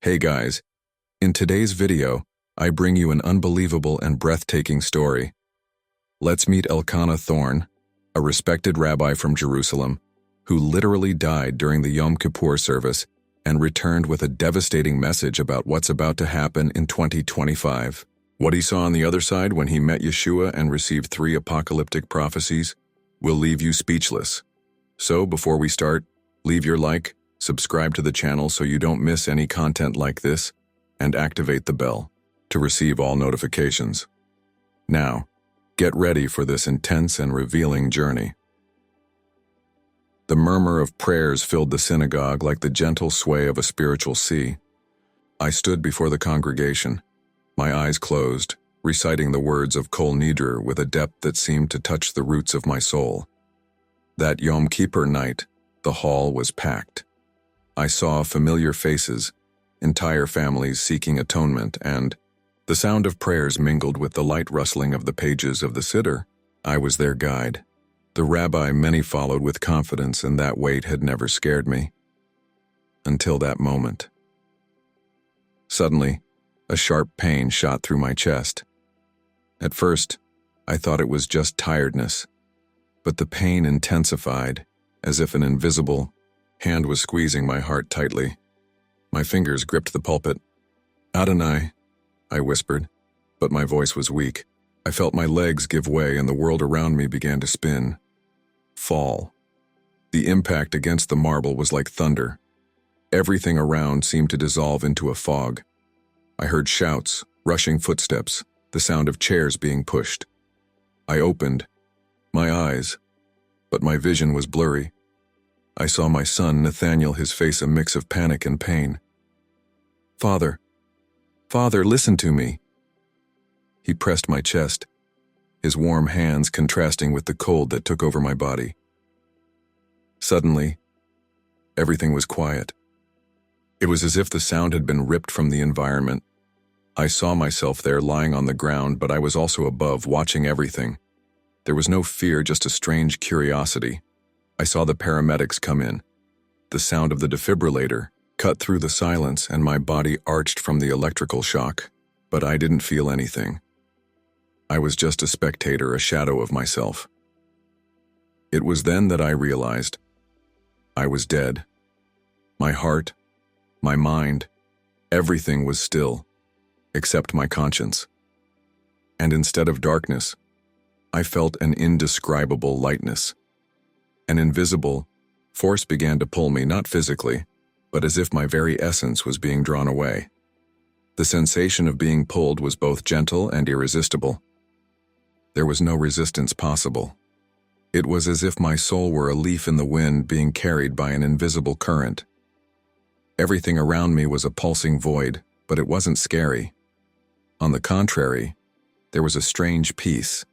Hey guys, in today's video, I bring you an unbelievable and breathtaking story. Let's meet Elkanah Thorne, a respected rabbi from Jerusalem, who literally died during the Yom Kippur service and returned with a devastating message about what's about to happen in 2025. What he saw on the other side when he met Yeshua and received 3 apocalyptic prophecies will leave you speechless. So before we start, leave your like, subscribe to the channel so you don't miss any content like this, and activate the bell to receive all notifications. Now, get ready for this intense and revealing journey. The murmur of prayers filled the synagogue like the gentle sway of a spiritual sea. I stood before the congregation, my eyes closed, reciting the words of Kol Nidre with a depth that seemed to touch the roots of my soul. That Yom Kippur night, the hall was packed. I saw familiar faces, entire families seeking atonement, and the sound of prayers mingled with the light rustling of the pages of the Siddur. I was their guide, the rabbi many followed with confidence, and that weight had never scared me. Until that moment. Suddenly, a sharp pain shot through my chest. At first, I thought it was just tiredness, but the pain intensified, as if an invisible hand was squeezing my heart tightly. My fingers gripped the pulpit. "Adonai," I whispered, but my voice was weak. I felt my legs give way and the world around me began to spin. Fall. The impact against the marble was like thunder. Everything around seemed to dissolve into a fog. I heard shouts, rushing footsteps, the sound of chairs being pushed. I opened my eyes, but my vision was blurry. I saw my son, Nathaniel, his face a mix of panic and pain. Father, listen to me." He pressed my chest, his warm hands contrasting with the cold that took over my body. Suddenly, everything was quiet. It was as if the sound had been ripped from the environment. I saw myself there lying on the ground, but I was also above, watching everything. There was no fear, just a strange curiosity. I saw the paramedics come in. The sound of the defibrillator cut through the silence and my body arched from the electrical shock, but I didn't feel anything. I was just a spectator, a shadow of myself. It was then that I realized I was dead. My heart, my mind, everything was still, except my conscience. And instead of darkness, I felt an indescribable lightness. An invisible force began to pull me, not physically, but as if my very essence was being drawn away. The sensation of being pulled was both gentle and irresistible. There was no resistance possible. It was as if my soul were a leaf in the wind being carried by an invisible current. Everything around me was a pulsing void, but it wasn't scary. On the contrary, there was a strange peace,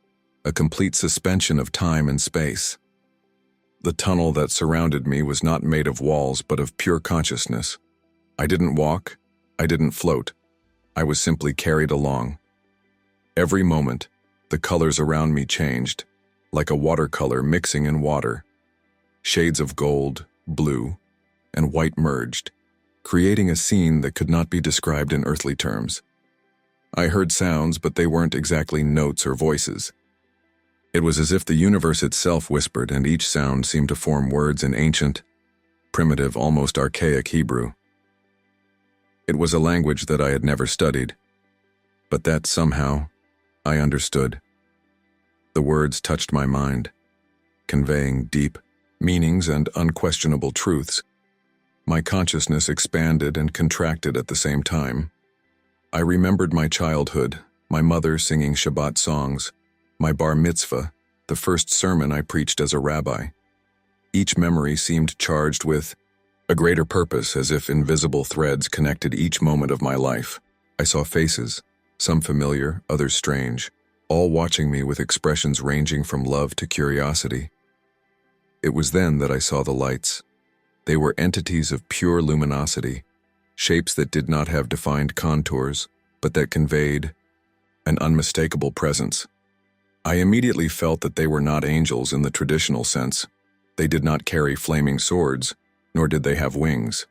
a complete suspension of time and space. The tunnel that surrounded me was not made of walls, but of pure consciousness. I didn't walk, I didn't float. I was simply carried along. Every moment, the colors around me changed, like a watercolor mixing in water. Shades of gold, blue, and white merged, creating a scene that could not be described in earthly terms. I heard sounds, but they weren't exactly notes or voices. It was as if the universe itself whispered, and each sound seemed to form words in ancient, primitive, almost archaic Hebrew. It was a language that I had never studied, but that somehow I understood. The words touched my mind, conveying deep meanings and unquestionable truths. My consciousness expanded and contracted at the same time. I remembered my childhood, my mother singing Shabbat songs, my bar mitzvah, the first sermon I preached as a rabbi. Each memory seemed charged with a greater purpose, as if invisible threads connected each moment of my life. I saw faces, some familiar, others strange, all watching me with expressions ranging from love to curiosity. It was then that I saw the lights. They were entities of pure luminosity, shapes that did not have defined contours, but that conveyed an unmistakable presence. I immediately felt that they were not angels in the traditional sense. They did not carry flaming swords, nor did they have wings.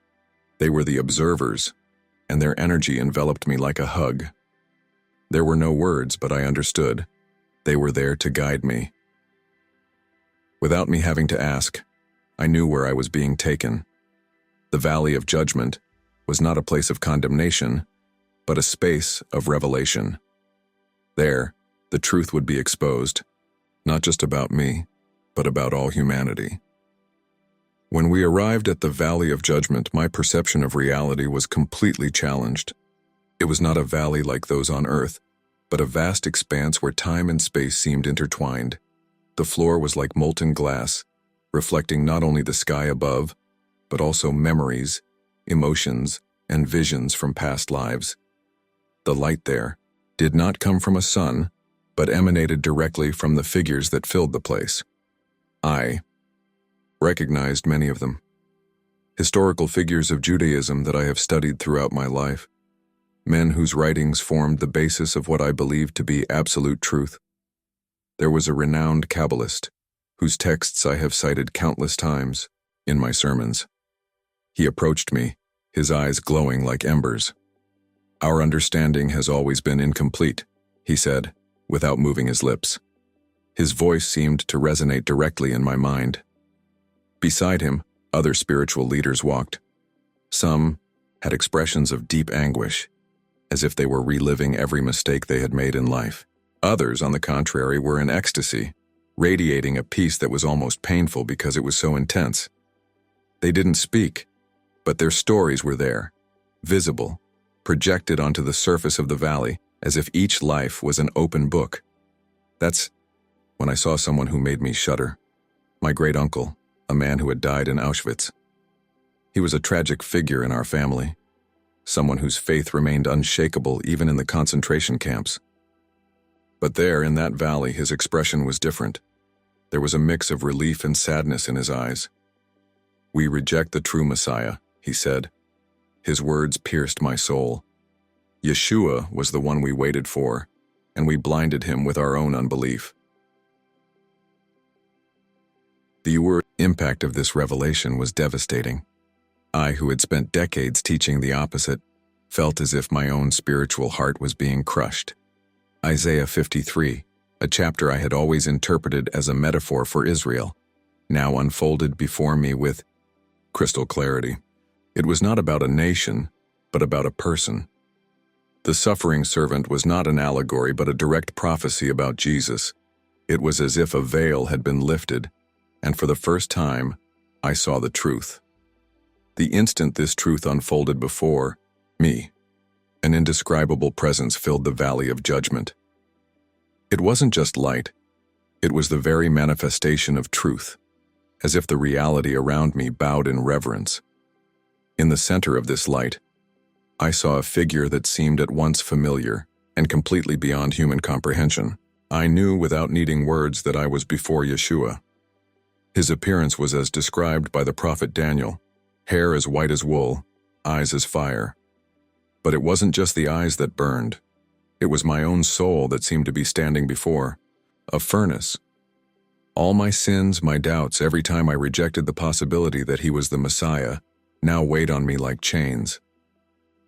They were the observers, and their energy enveloped me like a hug. There were no words, but I understood. They were there to guide me. Without me having to ask, I knew where I was being taken. The Valley of Judgment was not a place of condemnation, but a space of revelation. There, the truth would be exposed, not just about me, but about all humanity. When we arrived at the Valley of Judgment, my perception of reality was completely challenged. It was not a valley like those on Earth, but a vast expanse where time and space seemed intertwined. The floor was like molten glass, reflecting not only the sky above, but also memories, emotions, and visions from past lives. The light there did not come from a sun, but emanated directly from the figures that filled the place. I recognized many of them. Historical figures of Judaism that I have studied throughout my life. Men whose writings formed the basis of what I believed to be absolute truth. There was a renowned Kabbalist, whose texts I have cited countless times in my sermons. He approached me, his eyes glowing like embers. "Our understanding has always been incomplete," he said, without moving his lips. His voice seemed to resonate directly in my mind. Beside him, other spiritual leaders walked. Some had expressions of deep anguish, as if they were reliving every mistake they had made in life. Others, on the contrary, were in ecstasy, radiating a peace that was almost painful because it was so intense. They didn't speak, but their stories were there, visible, projected onto the surface of the valley, as if each life was an open book. That's when I saw someone who made me shudder. My great-uncle, a man who had died in Auschwitz. He was a tragic figure in our family, someone whose faith remained unshakable even in the concentration camps. But there, in that valley, his expression was different. There was a mix of relief and sadness in his eyes. "We reject the true Messiah," he said. His words pierced my soul. Yeshua was the one we waited for, and we blinded him with our own unbelief. The impact of this revelation was devastating. I, who had spent decades teaching the opposite, felt as if my own spiritual heart was being crushed. Isaiah 53, a chapter I had always interpreted as a metaphor for Israel, now unfolded before me with crystal clarity. It was not about a nation, but about a person. The suffering servant was not an allegory, but a direct prophecy about Jesus. It was as if a veil had been lifted, and for the first time, I saw the truth. The instant this truth unfolded before me, an indescribable presence filled the Valley of Judgment. It wasn't just light, it was the very manifestation of truth, as if the reality around me bowed in reverence. In the center of this light, I saw a figure that seemed at once familiar and completely beyond human comprehension. I knew without needing words that I was before Yeshua. His appearance was as described by the prophet Daniel, hair as white as wool, eyes as fire. But it wasn't just the eyes that burned. It was my own soul that seemed to be standing before a furnace. All my sins, my doubts, every time I rejected the possibility that he was the Messiah, now weighed on me like chains.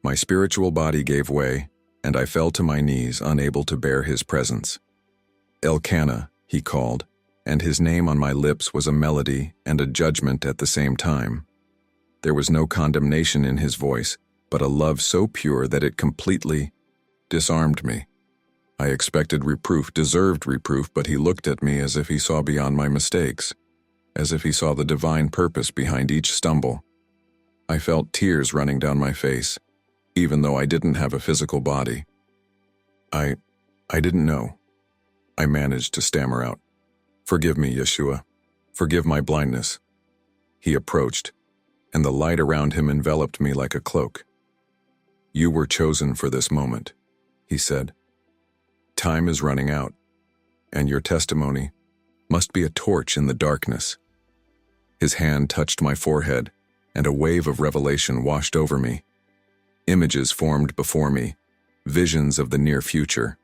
My spiritual body gave way, and I fell to my knees, unable to bear his presence. Elkanah, he called, and his name on my lips was a melody and a judgment at the same time. There was no condemnation in his voice, but a love so pure that it completely disarmed me. I expected reproof, deserved reproof, but he looked at me as if he saw beyond my mistakes, as if he saw the divine purpose behind each stumble. I felt tears running down my face, even though I didn't have a physical body. I didn't know. I managed to stammer out, "Forgive me, Yeshua. Forgive my blindness." He approached, and the light around him enveloped me like a cloak. "You were chosen for this moment," he said. "Time is running out, and your testimony must be a torch in the darkness." His hand touched my forehead, and a wave of revelation washed over me. Images formed before me, visions of the near future.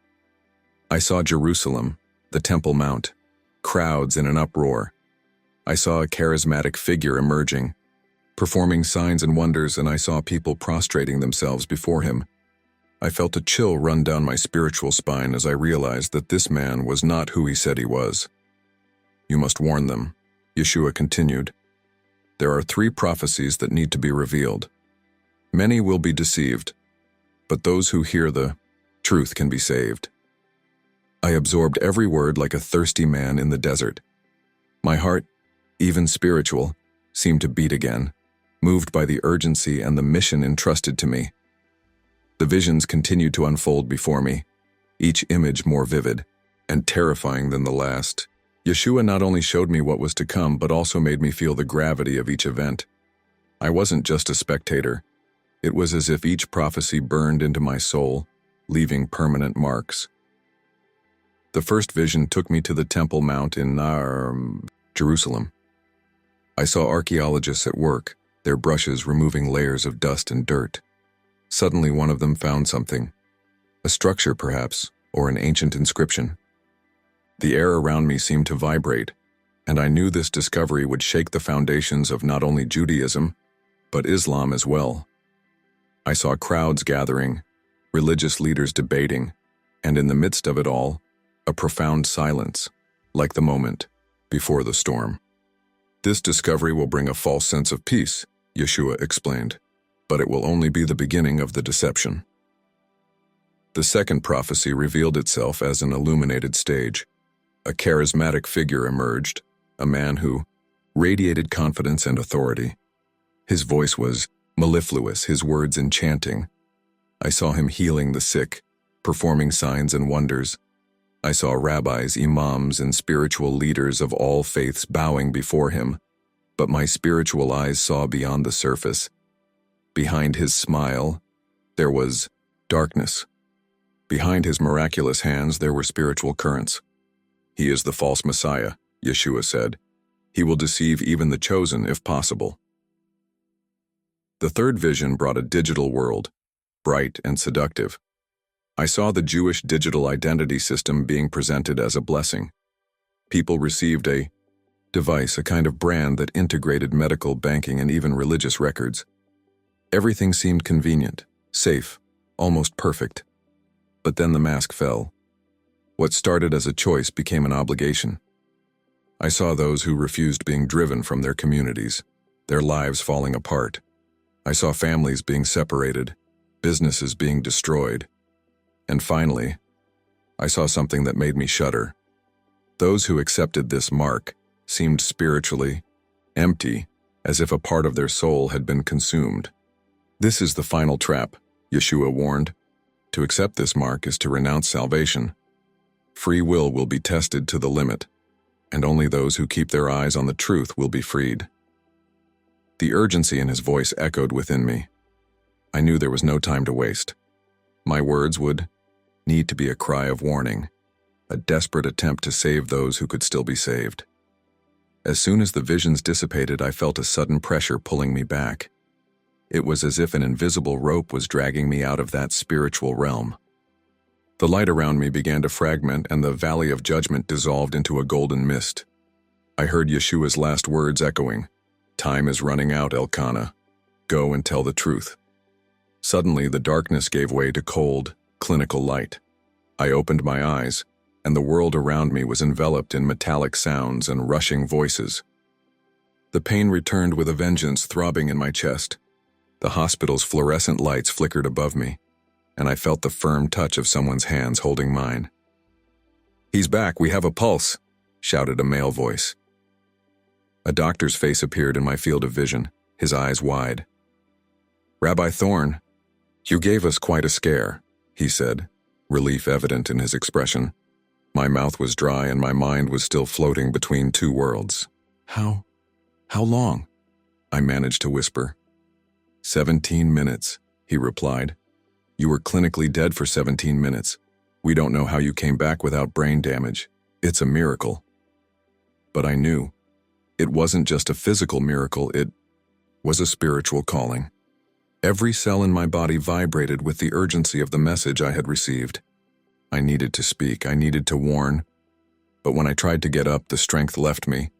I saw Jerusalem, the Temple Mount, crowds in an uproar. I saw a charismatic figure emerging, performing signs and wonders, and I saw people prostrating themselves before him. I felt a chill run down my spiritual spine as I realized that this man was not who he said he was. "You must warn them," Yeshua continued. "There are 3 prophecies that need to be revealed. Many will be deceived, but those who hear the truth can be saved." I absorbed every word like a thirsty man in the desert. My heart, even spiritual, seemed to beat again, moved by the urgency and the mission entrusted to me. The visions continued to unfold before me, each image more vivid and terrifying than the last. Yeshua not only showed me what was to come, but also made me feel the gravity of each event. I wasn't just a spectator. It was as if each prophecy burned into my soul, leaving permanent marks. The first vision took me to the Temple Mount in Jerusalem. I saw archaeologists at work, their brushes removing layers of dust and dirt. Suddenly one of them found something. A structure, perhaps, or an ancient inscription. The air around me seemed to vibrate, and I knew this discovery would shake the foundations of not only Judaism, but Islam as well. I saw crowds gathering, religious leaders debating, and in the midst of it all, a profound silence, like the moment before the storm. "This discovery will bring a false sense of peace," Yeshua explained, "but it will only be the beginning of the deception." The second prophecy revealed itself as an illuminated stage. A charismatic figure emerged, a man who radiated confidence and authority. His voice was mellifluous, his words enchanting. I saw him healing the sick, performing signs and wonders. I saw rabbis, imams, and spiritual leaders of all faiths bowing before him, but my spiritual eyes saw beyond the surface. Behind his smile, there was darkness. Behind his miraculous hands, there were spiritual currents. "He is the false Messiah," Yeshua said. "He will deceive even the chosen if possible." The third vision brought a digital world, bright and seductive. I saw the Jewish digital identity system being presented as a blessing. People received a device, a kind of brand that integrated medical, banking, and even religious records. Everything seemed convenient, safe, almost perfect. But then the mask fell. What started as a choice became an obligation. I saw those who refused being driven from their communities, their lives falling apart. I saw families being separated, businesses being destroyed. And finally, I saw something that made me shudder. Those who accepted this mark seemed spiritually empty, as if a part of their soul had been consumed. "This is the final trap," Yeshua warned. "To accept this mark is to renounce salvation. Free will be tested to the limit, and only those who keep their eyes on the truth will be freed." The urgency in his voice echoed within me. I knew there was no time to waste. My words would need to be a cry of warning, a desperate attempt to save those who could still be saved. As soon as the visions dissipated, I felt a sudden pressure pulling me back. It was as if an invisible rope was dragging me out of that spiritual realm. The light around me began to fragment, and the valley of judgment dissolved into a golden mist. I heard Yeshua's last words echoing, "Time is running out, Elkanah. Go and tell the truth." Suddenly, the darkness gave way to cold, clinical light. I opened my eyes, and the world around me was enveloped in metallic sounds and rushing voices. The pain returned with a vengeance, throbbing in my chest. The hospital's fluorescent lights flickered above me, and I felt the firm touch of someone's hands holding mine. "He's back, we have a pulse," shouted a male voice. A doctor's face appeared in my field of vision, his eyes wide. "Rabbi Thorne, you gave us quite a scare," he said, relief evident in his expression. My mouth was dry and my mind was still floating between two worlds. How long?" I managed to whisper. 17 minutes, he replied. "You were clinically dead for 17 minutes. We don't know how you came back without brain damage. It's a miracle." But I knew. It wasn't just a physical miracle, it was a spiritual calling. Every cell in my body vibrated with the urgency of the message I had received. I needed to speak, I needed to warn, but when I tried to get up, the strength left me.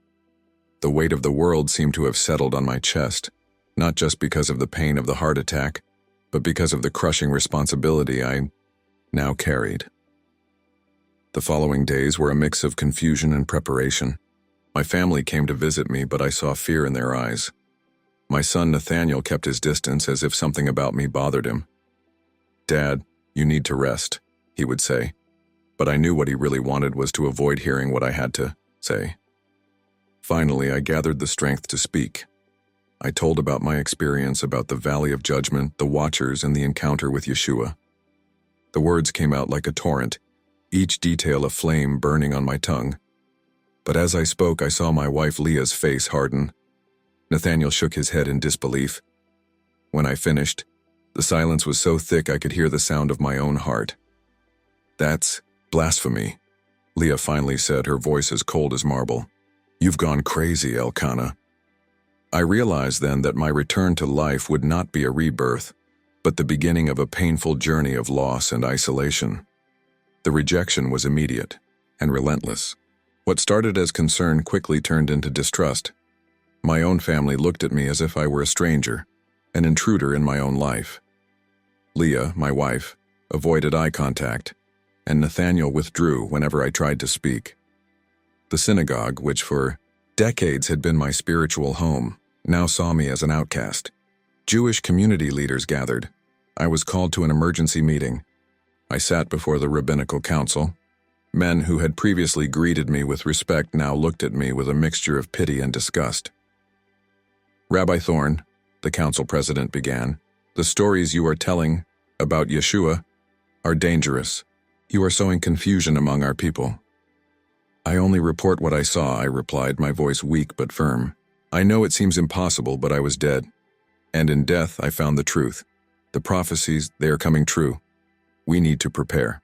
The weight of the world seemed to have settled on my chest, not just because of the pain of the heart attack, but because of the crushing responsibility I now carried. The following days were a mix of confusion and preparation. My family came to visit me, but I saw fear in their eyes. My son Nathaniel kept his distance as if something about me bothered him. "Dad, you need to rest," he would say. But I knew what he really wanted was to avoid hearing what I had to say. Finally, I gathered the strength to speak. I told about my experience, about the Valley of Judgment, the Watchers, and the encounter with Yeshua. The words came out like a torrent, each detail a flame burning on my tongue. But as I spoke, I saw my wife Leah's face harden. Nathaniel shook his head in disbelief. When I finished, the silence was so thick I could hear the sound of my own heart. "That's blasphemy," Leah finally said, her voice as cold as marble. "You've gone crazy, Elkanah." I realized then that my return to life would not be a rebirth, but the beginning of a painful journey of loss and isolation. The rejection was immediate and relentless. What started as concern quickly turned into distrust. My own family looked at me as if I were a stranger, an intruder in my own life. Leah, my wife, avoided eye contact, and Nathaniel withdrew whenever I tried to speak. The synagogue, which for decades had been my spiritual home, now saw me as an outcast. Jewish community leaders gathered. I was called to an emergency meeting. I sat before the rabbinical council. Men who had previously greeted me with respect now looked at me with a mixture of pity and disgust. "Rabbi Thorne," the council president began, "the stories you are telling about Yeshua are dangerous. You are sowing confusion among our people." "I only report what I saw," I replied, my voice weak but firm. "I know it seems impossible, but I was dead. And in death I found the truth. The prophecies, they are coming true. We need to prepare."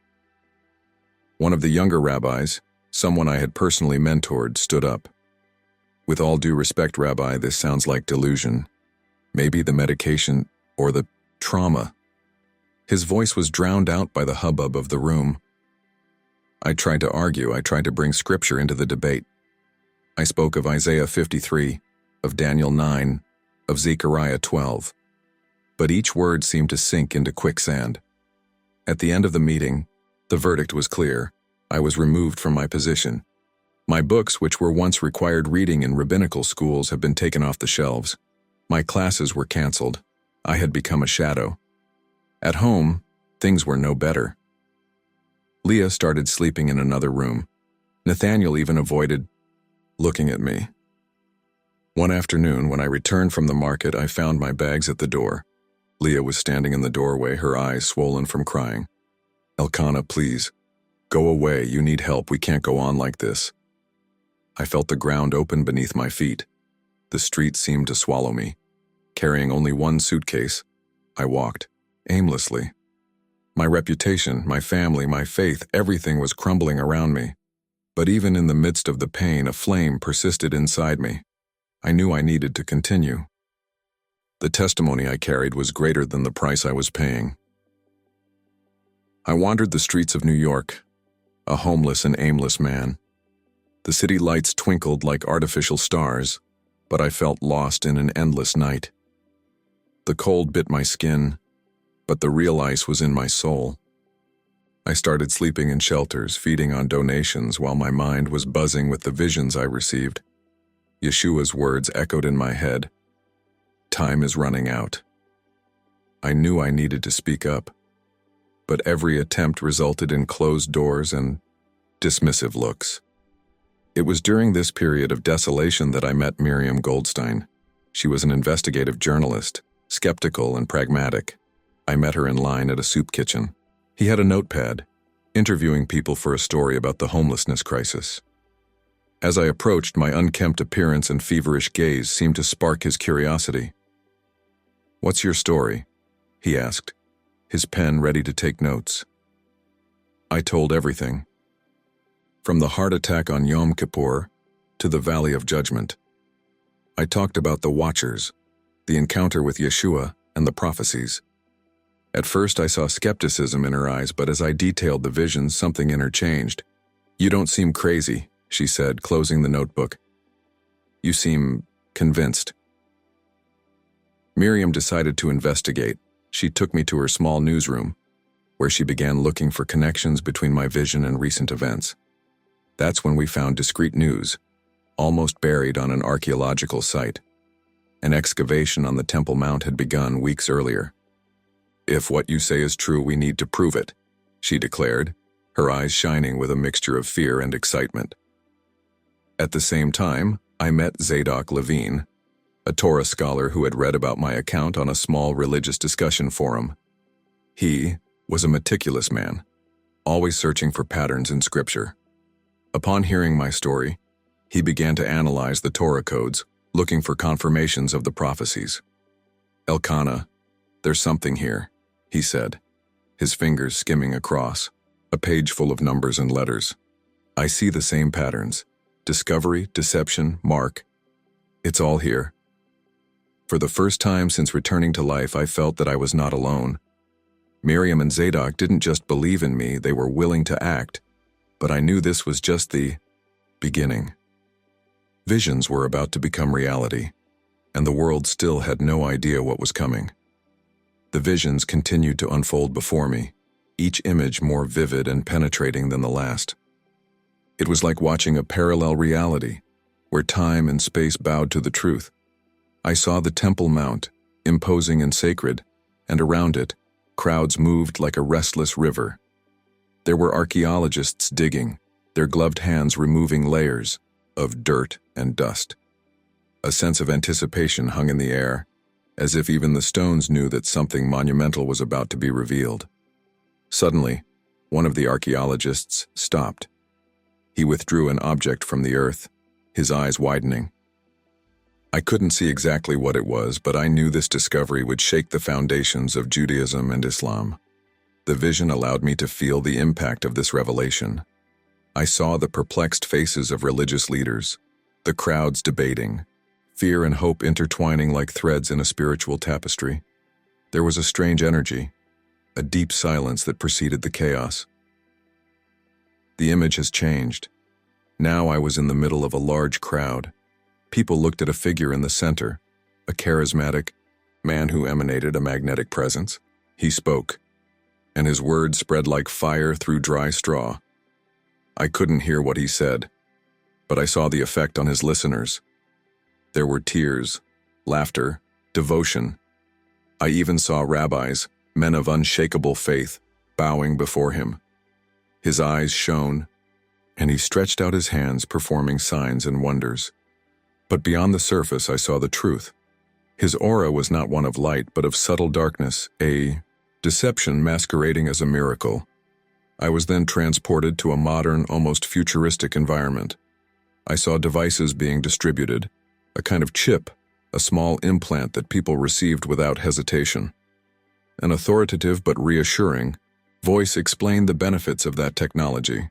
One of the younger rabbis, someone I had personally mentored, stood up. "With all due respect, Rabbi, this sounds like delusion. Maybe the medication or the trauma." His voice was drowned out by the hubbub of the room. I tried to argue. I tried to bring scripture into the debate. I spoke of Isaiah 53, of Daniel 9, of Zechariah 12. But each word seemed to sink into quicksand. At the end of the meeting, the verdict was clear. I was removed from my position. My books, which were once required reading in rabbinical schools, have been taken off the shelves. My classes were canceled. I had become a shadow. At home, things were no better. Leah started sleeping in another room. Nathaniel even avoided looking at me. One afternoon, when I returned from the market, I found my bags at the door. Leah was standing in the doorway, her eyes swollen from crying. "Elkanah, please, go away. You need help. We can't go on like this." I felt the ground open beneath my feet. The street seemed to swallow me. Carrying only one suitcase, I walked, aimlessly. My reputation, my family, my faith, everything was crumbling around me. But even in the midst of the pain, a flame persisted inside me. I knew I needed to continue. The testimony I carried was greater than the price I was paying. I wandered the streets of New York, a homeless and aimless man. The city lights twinkled like artificial stars, but I felt lost in an endless night. The cold bit my skin, but the real ice was in my soul. I started sleeping in shelters, feeding on donations while my mind was buzzing with the visions I received. Yeshua's words echoed in my head. "Time is running out." I knew I needed to speak up, but every attempt resulted in closed doors and dismissive looks. It was during this period of desolation that I met Miriam Goldstein. She was an investigative journalist, skeptical and pragmatic. I met her in line at a soup kitchen. He had a notepad, interviewing people for a story about the homelessness crisis. As I approached, my unkempt appearance and feverish gaze seemed to spark his curiosity. "What's your story?" he asked, his pen ready to take notes. I told everything. From the heart attack on Yom Kippur to the Valley of Judgment. I talked about the Watchers, the encounter with Yeshua, and the prophecies. At first I saw skepticism in her eyes, but as I detailed the visions, something in her changed. "You don't seem crazy," she said, closing the notebook. "You seem convinced." Miriam decided to investigate. She took me to her small newsroom, where she began looking for connections between my vision and recent events. That's when we found discreet news, almost buried on an archaeological site. An excavation on the Temple Mount had begun weeks earlier. "If what you say is true, we need to prove it," she declared, her eyes shining with a mixture of fear and excitement. At the same time, I met Zadok Levine, a Torah scholar who had read about my account on a small religious discussion forum. He was a meticulous man, always searching for patterns in Scripture. Upon hearing my story, he began to analyze the Torah codes, looking for confirmations of the prophecies. "Elkanah, there's something here," he said, his fingers skimming across, a page full of numbers and letters. "I see the same patterns. Discovery, deception, mark. It's all here." For the first time since returning to life, I felt that I was not alone. Miriam and Zadok didn't just believe in me, they were willing to act, but I knew this was just the beginning. Visions were about to become reality, and the world still had no idea what was coming. The visions continued to unfold before me, each image more vivid and penetrating than the last. It was like watching a parallel reality, where time and space bowed to the truth. I saw the Temple Mount, imposing and sacred, and around it, crowds moved like a restless river. There were archaeologists digging, their gloved hands removing layers of dirt and dust. A sense of anticipation hung in the air, as if even the stones knew that something monumental was about to be revealed. Suddenly, one of the archaeologists stopped. He withdrew an object from the earth, his eyes widening. I couldn't see exactly what it was, but I knew this discovery would shake the foundations of Judaism and Islam. The vision allowed me to feel the impact of this revelation. I saw the perplexed faces of religious leaders, the crowds debating, fear and hope intertwining like threads in a spiritual tapestry. There was a strange energy, a deep silence that preceded the chaos. The image has changed. Now I was in the middle of a large crowd. People looked at a figure in the center, a charismatic man who emanated a magnetic presence. He spoke, and his words spread like fire through dry straw. I couldn't hear what he said, but I saw the effect on his listeners. There were tears, laughter, devotion. I even saw rabbis, men of unshakable faith, bowing before him. His eyes shone, and he stretched out his hands, performing signs and wonders. But beyond the surface, I saw the truth. His aura was not one of light, but of subtle darkness, a deception masquerading as a miracle. I was then transported to a modern, almost futuristic environment. I saw devices being distributed, a kind of chip, a small implant that people received without hesitation. An authoritative but reassuring voice explained the benefits of that technology.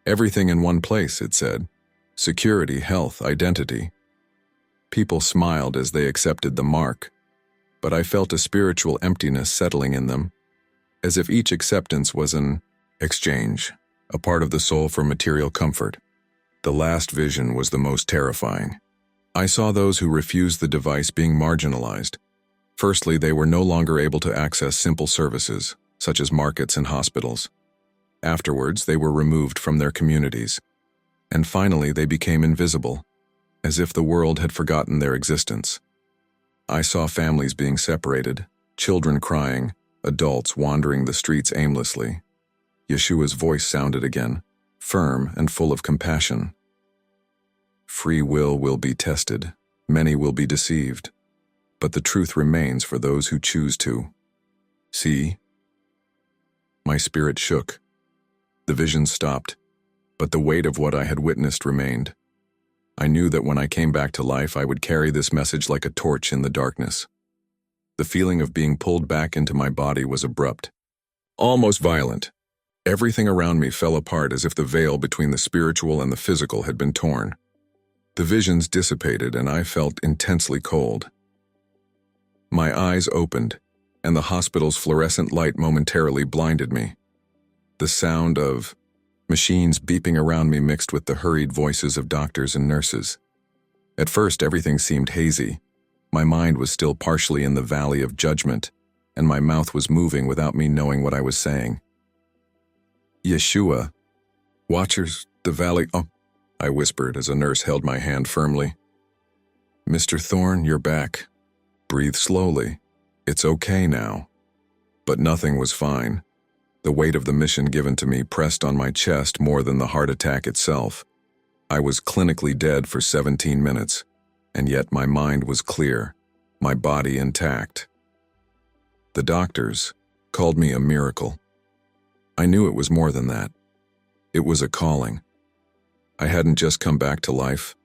Everything in one place, it said. Security, health, identity. People smiled as they accepted the mark, but I felt a spiritual emptiness settling in them, as if each acceptance was an exchange, a part of the soul for material comfort. The last vision was the most terrifying. I saw those who refused the device being marginalized. Firstly, they were no longer able to access simple services, such as markets and hospitals. Afterwards, they were removed from their communities. And finally, they became invisible, as if the world had forgotten their existence. I saw families being separated, children crying, adults wandering the streets aimlessly. Yeshua's voice sounded again, firm and full of compassion. Free will be tested, many will be deceived, but the truth remains for those who choose to. See? My spirit shook. The vision stopped, but the weight of what I had witnessed remained. I knew that when I came back to life, I would carry this message like a torch in the darkness. The feeling of being pulled back into my body was abrupt, almost violent. Everything around me fell apart as if the veil between the spiritual and the physical had been torn. The visions dissipated and I felt intensely cold. My eyes opened, and the hospital's fluorescent light momentarily blinded me. The sound of machines beeping around me mixed with the hurried voices of doctors and nurses. At first, everything seemed hazy, My mind was still partially in the valley of judgment, and my mouth was moving without me knowing what I was saying. Yeshua, Watchers, the valley, oh, I whispered as a nurse held my hand firmly. Mr. Thorne, you're back. Breathe slowly. It's okay now. But nothing was fine. The weight of the mission given to me pressed on my chest more than the heart attack itself. I was clinically dead for 17 minutes, and yet my mind was clear, my body intact. The doctors called me a miracle. I knew it was more than that. It was a calling. I hadn't just come back to life.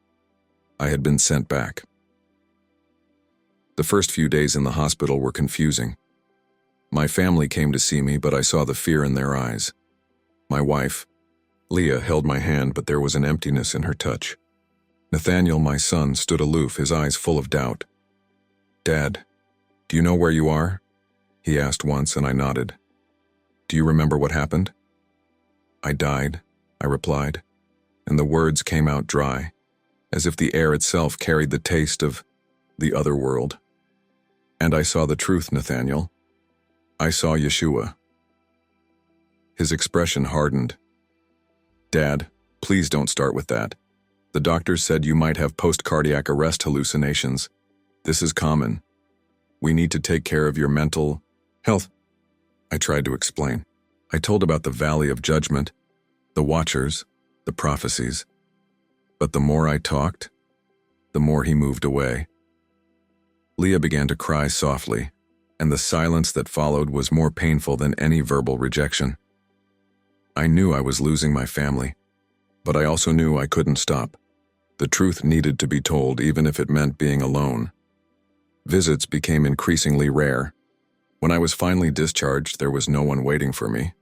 I had been sent back. The first few days in the hospital were confusing. My family came to see me, but I saw the fear in their eyes. My wife, Leah, held my hand, but there was an emptiness in her touch. Nathaniel, my son, stood aloof, his eyes full of doubt. Dad, do you know where you are? He asked once, and I nodded. Do you remember what happened? I died, I replied, and the words came out dry, as if the air itself carried the taste of the other world. And I saw the truth, Nathaniel. I saw Yeshua. His expression hardened. Dad, please don't start with that. The doctors said you might have post-cardiac arrest hallucinations. This is common. We need to take care of your mental health. I tried to explain. I told about the valley of judgment, the watchers, the prophecies. But the more I talked, the more he moved away. Leah began to cry softly, and the silence that followed was more painful than any verbal rejection. I knew I was losing my family, but I also knew I couldn't stop. The truth needed to be told, even if it meant being alone. Visits became increasingly rare. When I was finally discharged, there was no one waiting for me.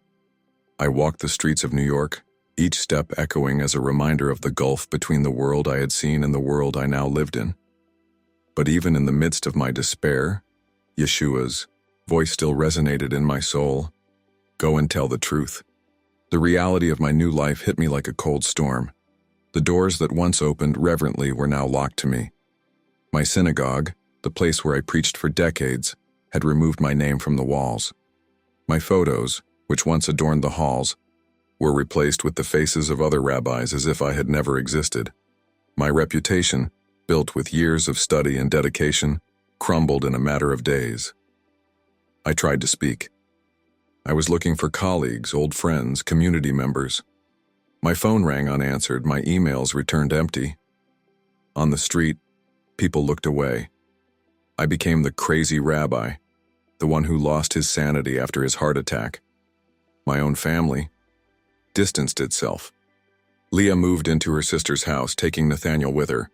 I walked the streets of New York, each step echoing as a reminder of the gulf between the world I had seen and the world I now lived in. But even in the midst of my despair, Yeshua's voice still resonated in my soul. Go and tell the truth. The reality of my new life hit me like a cold storm. The doors that once opened reverently were now locked to me. My synagogue, the place where I preached for decades, had removed my name from the walls. My photos, which once adorned the halls, were replaced with the faces of other rabbis as if I had never existed. My reputation, built with years of study and dedication, crumbled in a matter of days. I tried to speak. I was looking for colleagues, old friends, community members. My phone rang unanswered, my emails returned empty. On the street, people looked away. I became the crazy rabbi, the one who lost his sanity after his heart attack. My own family distanced itself. Leah moved into her sister's house, taking Nathaniel with her.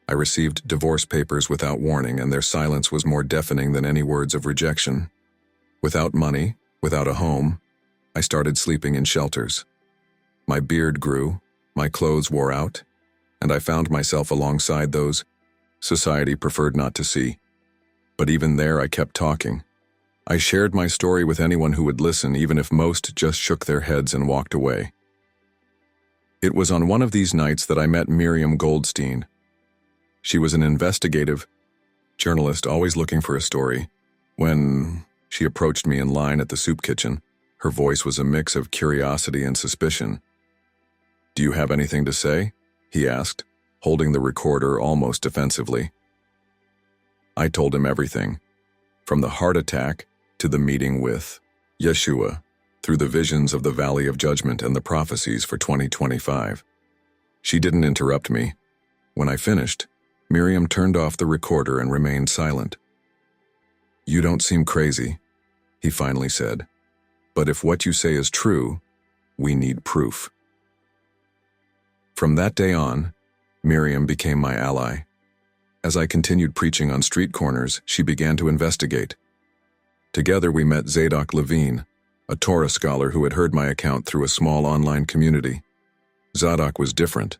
I received divorce papers without warning, and their silence was more deafening than any words of rejection. Without money, without a home, I started sleeping in shelters. My beard grew, my clothes wore out, and I found myself alongside those society preferred not to see. But even there, I kept talking. I shared my story with anyone who would listen, even if most just shook their heads and walked away. It was on one of these nights that I met Miriam Goldstein. She was an investigative journalist always looking for a story. When she approached me in line at the soup kitchen, her voice was a mix of curiosity and suspicion. "Do you have anything to say?" he asked, holding the recorder almost defensively. I told him everything, from the heart attack to the meeting with Yeshua, through the visions of the Valley of Judgment and the prophecies for 2025. She didn't interrupt me. When I finished, Miriam turned off the recorder and remained silent. "You don't seem crazy," he finally said. "But if what you say is true, we need proof." From that day on, Miriam became my ally. As I continued preaching on street corners, she began to investigate. Together we met Zadok Levine, a Torah scholar who had heard my account through a small online community. Zadok was different.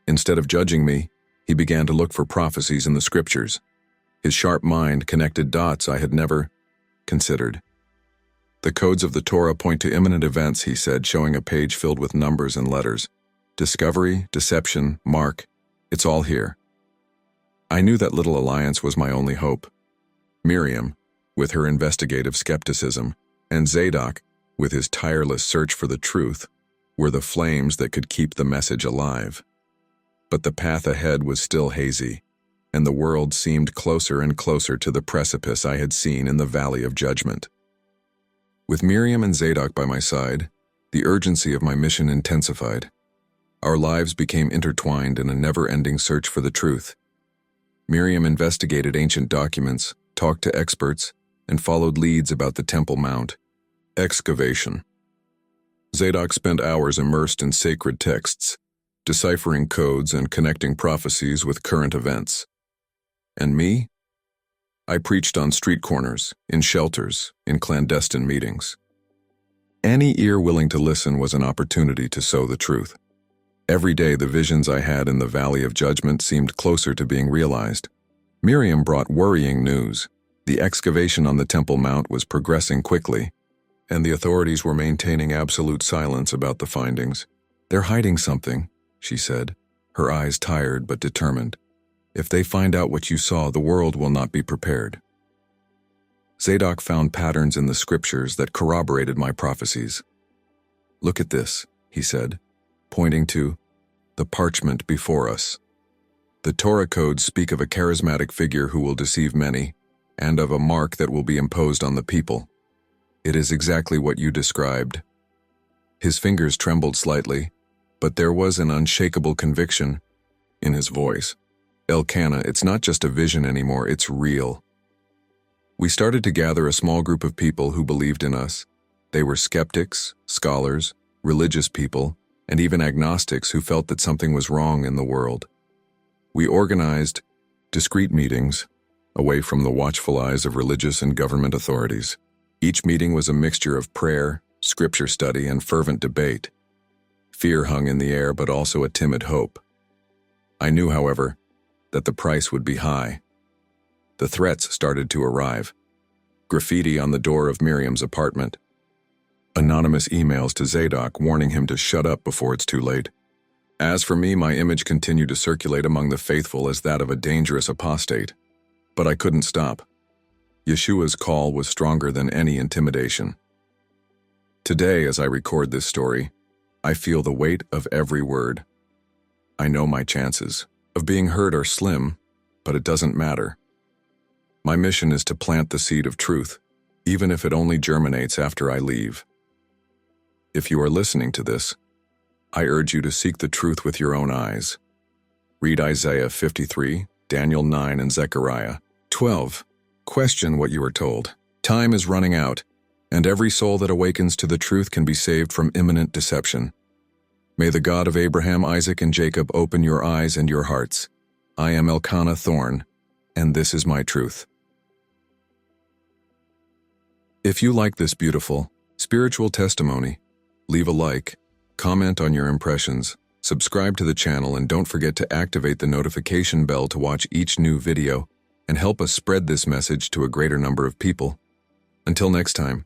Instead of judging me, he began to look for prophecies in the scriptures. His sharp mind connected dots I had never considered. "The codes of the Torah point to imminent events," he said, showing a page filled with numbers and letters. "Discovery, deception, mark, it's all here." I knew that little alliance was my only hope. Miriam, with her investigative skepticism, and Zadok, with his tireless search for the truth, were the flames that could keep the message alive. But the path ahead was still hazy, and the world seemed closer and closer to the precipice I had seen in the Valley of Judgment. With Miriam and Zadok by my side, the urgency of my mission intensified. Our lives became intertwined in a never-ending search for the truth. Miriam investigated ancient documents, talked to experts, and followed leads about the Temple Mount. Excavation. Zadok spent hours immersed in sacred texts, deciphering codes and connecting prophecies with current events. And me? I preached on street corners, in shelters, in clandestine meetings. Any ear willing to listen was an opportunity to sow the truth. Every day the visions I had in the Valley of Judgment seemed closer to being realized. Miriam brought worrying news. The excavation on the Temple Mount was progressing quickly, and the authorities were maintaining absolute silence about the findings. "They're hiding something," she said, her eyes tired but determined. "If they find out what you saw, the world will not be prepared." Zadok found patterns in the scriptures that corroborated my prophecies. "Look at this," he said, pointing to the parchment before us. "The Torah codes speak of a charismatic figure who will deceive many, and of a mark that will be imposed on the people. It is exactly what you described." His fingers trembled slightly, but there was an unshakable conviction in his voice. "Elkanah, it's not just a vision anymore, it's real." We started to gather a small group of people who believed in us. They were skeptics, scholars, religious people, and even agnostics who felt that something was wrong in the world. We organized discreet meetings, away from the watchful eyes of religious and government authorities. Each meeting was a mixture of prayer, scripture study, and fervent debate. Fear hung in the air, but also a timid hope. I knew, however, that the price would be high. The threats started to arrive. Graffiti on the door of Miriam's apartment. Anonymous emails to Zadok warning him to shut up before it's too late. As for me, my image continued to circulate among the faithful as that of a dangerous apostate. But I couldn't stop. Yeshua's call was stronger than any intimidation. Today, as I record this story, I feel the weight of every word. I know my chances of being heard are slim, but it doesn't matter. My mission is to plant the seed of truth, even if it only germinates after I leave. If you are listening to this, I urge you to seek the truth with your own eyes. Read Isaiah 53, Daniel 9, and Zechariah 12. Question what you are told. Time is running out, and every soul that awakens to the truth can be saved from imminent deception. May the God of Abraham, Isaac, and Jacob open your eyes and your hearts. I am Elkanah Thorne, and this is my truth. If you like this beautiful, spiritual testimony, leave a like, comment on your impressions, subscribe to the channel, and don't forget to activate the notification bell to watch each new video and help us spread this message to a greater number of people. Until next time,